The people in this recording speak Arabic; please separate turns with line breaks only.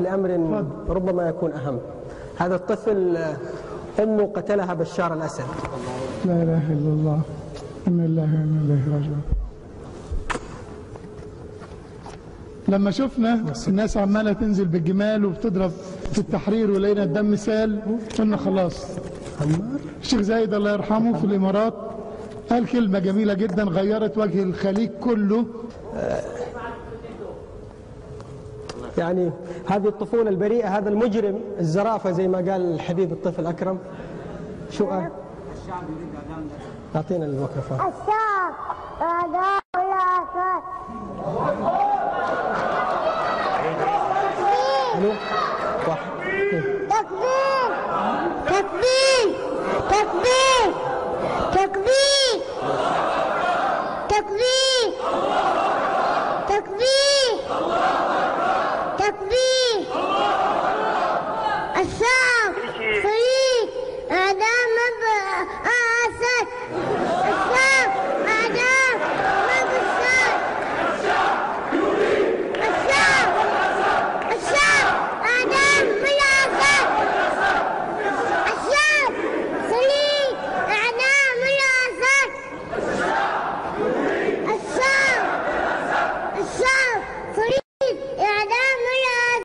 لأمر ربما يكون أهم. هذا الطفل أمه قتلها بشار الأسد.
لا إله إلا الله، إنا لله وإنا إليه راجعون. لما شفنا الناس عمالة تنزل بالجمال وبتضرب في التحرير ولقينا الدم سال، قلنا خلاص. الشيخ زايد الله يرحمه في الإمارات قال كلمة جميلة جدا غيرت وجه الخليج كله.
يعني هذه الطفولة البريئة، هذا المجرم الزرافة زي ما قال الحبيب الطفل أكرم. شو قال؟ الشعب يريد إعدام الأسد. أعطينا الميكروفون. الشعب إعدام الأسد.